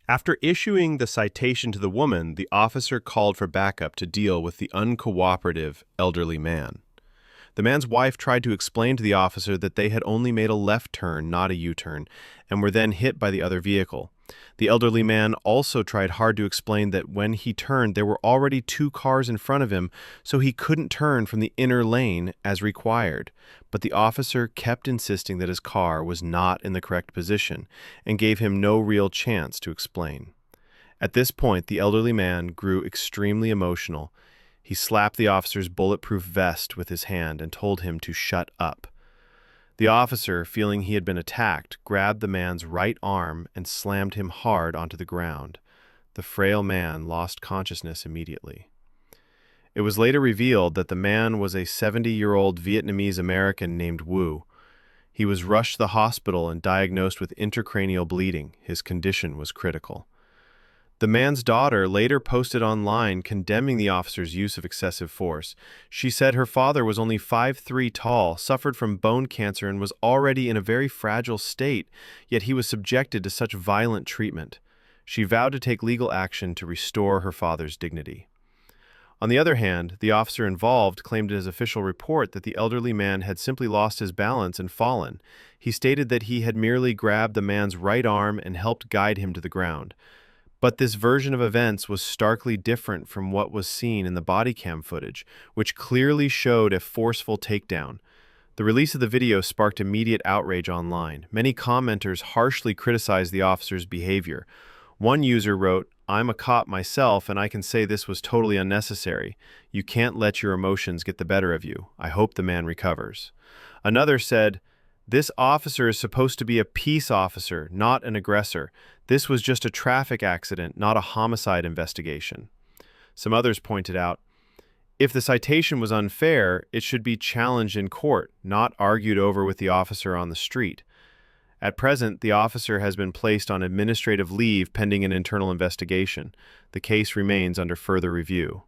After issuing the citation to the woman, the officer called for backup to deal with the uncooperative elderly man. The man's wife tried to explain to the officer that they had only made a left turn, not a U-turn, and were then hit by the other vehicle. The elderly man also tried hard to explain that when he turned, there were already two cars in front of him, so he couldn't turn from the inner lane as required. But the officer kept insisting that his car was not in the correct position and gave him no real chance to explain. At this point, the elderly man grew extremely emotional. He slapped the officer's bulletproof vest with his hand and told him to shut up. The officer, feeling he had been attacked, grabbed the man's right arm and slammed him hard onto the ground. The frail man lost consciousness immediately. It was later revealed that the man was a 70-year-old Vietnamese American named Wu. He was rushed to the hospital and diagnosed with intracranial bleeding. His condition was critical. The man's daughter later posted online condemning the officer's use of excessive force. She said her father was only 5'3" tall, suffered from bone cancer, and was already in a very fragile state, yet he was subjected to such violent treatment. She vowed to take legal action to restore her father's dignity. On the other hand, the officer involved claimed in his official report that the elderly man had simply lost his balance and fallen. He stated that he had merely grabbed the man's right arm and helped guide him to the ground. But this version of events was starkly different from what was seen in the body cam footage, which clearly showed a forceful takedown. The release of the video sparked immediate outrage online. Many commenters harshly criticized the officer's behavior. One user wrote, "I'm a cop myself, and I can say this was totally unnecessary. You can't let your emotions get the better of you. I hope the man recovers." Another said, "This officer is supposed to be a peace officer, not an aggressor. This was just a traffic accident, not a homicide investigation." Some others pointed out, if the citation was unfair, it should be challenged in court, not argued over with the officer on the street. At present, the officer has been placed on administrative leave pending an internal investigation. The case remains under further review.